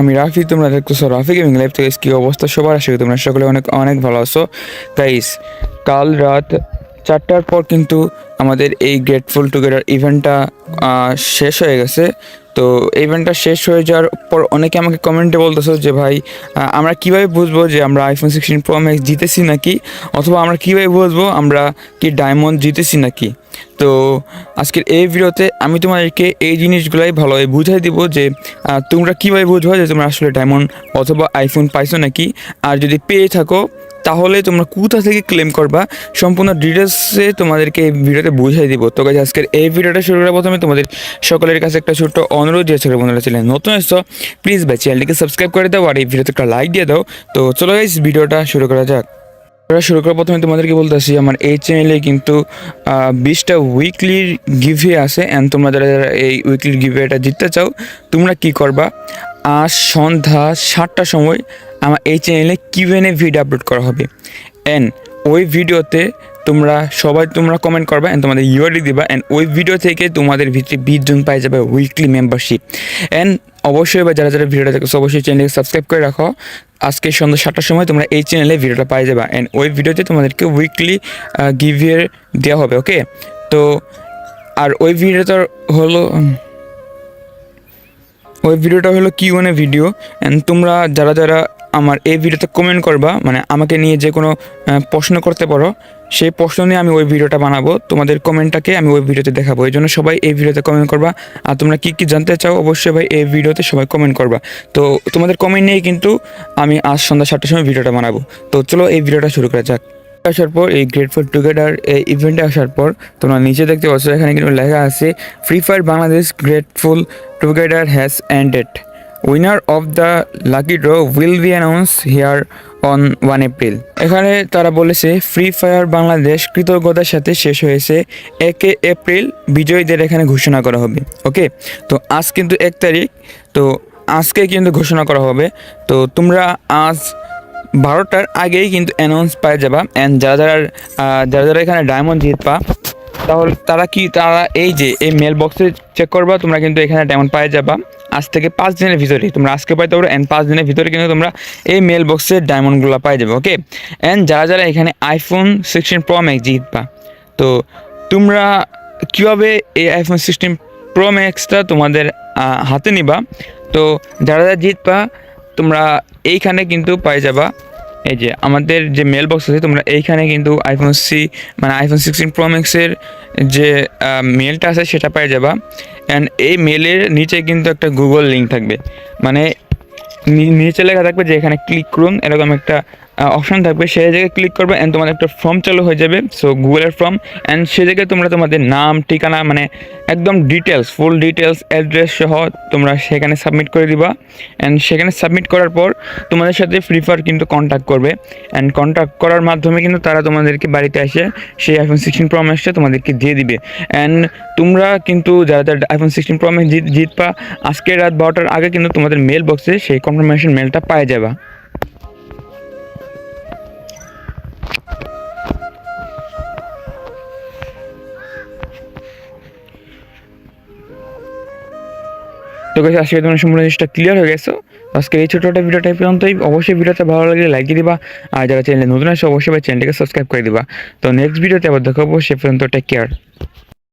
আমি রাফি, তোমরা দেখতেছো রাফি গেমিং লাইভ থেকে। কি অবস্থা সবার? আশা করি তোমরা সকলে অনেক অনেক ভালো আছো গাইস। কাল রাত 4টার পর কিন্তু আমাদের এই গ্রেটফুল টুগেদার ইভেন্টটা শেষ হয়ে গেছে। তো ইভেন্টটা শেষ হয়ে যাওয়ার পর অনেকে আমাকে কমেন্টে বলতেছো যে ভাই, আমরা কীভাবে বুঝবো যে আমরা আইফোন 16 প্রো ম্যাক্স জিতেছি নাকি, অথবা আমরা কীভাবে বুঝবো আমরা কি ডায়মন্ড জিতেছি নাকি। তো আজকের এই ভিডিওতে আমি তোমাদেরকে এই জিনিসগুলাই ভালোভাবে বুঝাই দিব যে তোমরা কীভাবে বুঝবো যে তোমরা আসলে ডায়মন্ড অথবা আইফোন পাইছো নাকি, আর যদি পেয়ে থাকো তাহলে তোমরা কোথা থেকে ক্লেম করবা, সম্পূর্ণ ডিটেলসে তোমাদেরকে এই ভিডিওতে বুঝাই দিব। তো গাইস, আজকের এই ভিডিওটা শুরু করার প্রথমে তোমাদের সকলের কাছে একটা ছোট্ট অনুরোধ, যে ছোটো বন্ধুরা ছিলেন নতুন এসছো প্লিজ ভাই চ্যানেলটিকে সাবস্ক্রাইব করে দাও আর এই ভিডিওতে একটা লাইক দিয়ে দাও। তো চলো গাইস, ভিডিওটা শুরু করা যাক। শুরু করার প্রথমে তোমাদেরকে বলতেছি, আমার এই চ্যানেলে কিন্তু 20টা উইকলি গিভওয়ে আছে। অ্যান্ড তোমরা যারা যারা এই উইকলি গিভওয়েটা জিততে চাও, তোমরা কি করবা, আজ সন্ধ্যা 7টার সময় আমার এই চ্যানেলে কিউএনএ ভিডিও আপলোড করা হবে। অ্যান্ড ওই ভিডিওতে তোমরা কমেন্ট করবা অ্যান্ড তোমাদের ইউআরডি দিবা। অ্যান্ড ওই ভিডিও থেকে তোমাদের ভিতরে 20 জন পাই যাবে উইকলি মেম্বারশিপ। অ্যান্ড অবশ্যই বা যারা যারা ভিডিওটা দেখছো অবশ্যই চ্যানেলকে সাবস্ক্রাইব করে রাখো। আজকে সন্ধ্যা 7টার সময় তোমরা এই চ্যানেলে ভিডিওটা পাই যাবা। অ্যান্ড ওই ভিডিওতে তোমাদেরকে উইকলি গিভওয়ে দেওয়া হবে। ওকে, তো আর ওই ভিডিওটা হলো কিউএনএ ভিডিও। অ্যান্ড তোমরা যারা যারা আমার এই ভিডিওতে কমেন্ট করবা, মানে আমাকে নিয়ে যে কোনো প্রশ্ন করতে পারো, সেই প্রশ্ন নিয়ে আমি ওই ভিডিওটা বানাবো, তোমাদের কমেন্টটাকে আমি ওই ভিডিওতে দেখাবো। এই জন্য সবাই এই ভিডিওতে কমেন্ট করবা। আর তোমরা কী কী জানতে চাও অবশ্যই ভাই এই ভিডিওতে সবাই কমেন্ট করবা। তো তোমাদের কমেন্ট নিয়েই কিন্তু আমি আজ সন্ধ্যা 7টার সময় ভিডিওটা বানাবো। তো চলো এই ভিডিওটা শুরু করা যাক। আসার পর এই গ্রেটফুল টুগেদার এই ইভেন্টে আসার পর তোমরা নিচে দেখতে পাচ্ছ, এখানে কিন্তু লেখা আছে free fire Bangladesh grateful together has ended, winner of the lucky draw will be announce here on 1 April. এখানে তারা বলেছে ফ্রি ফায়ার বাংলাদেশ কৃতজ্ঞতার সাথে শেষ হয়েছে, 1 এপ্রিল বিজয়ীদের এখানে ঘোষণা করা হবে। ওকে, তো আজ কিন্তু 1 তারিখ, তো আজকে কিন্তু ঘোষণা করা হবে। তো তোমরা আজ 12টার আগেই কিন্তু অ্যানাউন্স পাই যাবা। অ্যান্ড যারা যারা এখানে ডায়মন্ড জিতবা, তাহলে তারা এই যে এই মেল বক্সে চেক করবা, তোমরা কিন্তু এখানে ডায়মন্ড পাই যাবা আজ থেকে 5 দিনের ভিতরে। তোমরা আজকে পাইতে পারো, অ্যান্ড 5 দিনের ভিতরে কিন্তু তোমরা এই মেল বক্সে ডায়মন্ডগুলো পাই যাবে। ওকে, অ্যান্ড যারা যারা এখানে আইফোন 16 প্রো ম্যাক্স জিতবা, তো তোমরা কীভাবে এই আইফোন 16 প্রো ম্যাক্সটা তোমাদের হাতে নিবা, তো যারা যারা জিতবা তোমরা এইখানে কিন্তু পাই যাবা। এই যে আমাদের যে মেল বক্স আছে, তোমরা এইখানে কিন্তু আইফোন 16 প্রো ম্যাক্সের যে মেলটা আছে সেটা পাই যাবা। অ্যান্ড এই মেলের নিচে কিন্তু একটা গুগল লিঙ্ক থাকবে, মানে নিচে লেখা থাকবে যে এখানে ক্লিক করুন, এরকম একটা অপশান থাকবে, সেই জায়গায় ক্লিক করবে অ্যান্ড তোমাদের একটা ফর্ম চালু হয়ে যাবে। সো গুগলের ফর্ম, অ্যান্ড সেই জায়গায় তোমরা তোমাদের নাম, ঠিকানা, মানে একদম ডিটেলস, ফুল ডিটেলস, অ্যাড্রেস সহ তোমরা সেখানে সাবমিট করে দিবা। অ্যান্ড সেখানে সাবমিট করার পর তোমাদের সাথে ফ্রি ফায়ার কিন্তু কন্ট্যাক্ট করবে। অ্যান্ড কন্ট্যাক্ট করার মাধ্যমে কিন্তু তারা তোমাদেরকে বাড়িতে এসে সেই আইফোন 16 প্রো ম্যাক্সটা তোমাদেরকে দিয়ে দিবে। অ্যান্ড তোমরা কিন্তু যারা যারা আইফোন 16 প্রো ম্যাক্স জিতবা, আজকে রাত 12টার আগে কিন্তু তোমাদের মেল বক্সে সেই কনফার্মেশন মেলটা পাই যাবা। তো গাইস, আজকে তোমার সম্পূর্ণ জিনিসটা ক্লিয়ার হয়ে গেছো। আজকে এই ছোটো একটা ভিডিওটা পর্যন্তই। অবশ্যই ভিডিওটা ভালো লাগলে লাইক দিয়ে দিবা, আর যারা চ্যানেলে নতুন আসে অবশ্যই চ্যানেলটাকে সাবস্ক্রাইব করে দিবা। তো নেক্সট ভিডিওতে আবার দেখা হবো, সে পর্যন্ত টেক কেয়ার।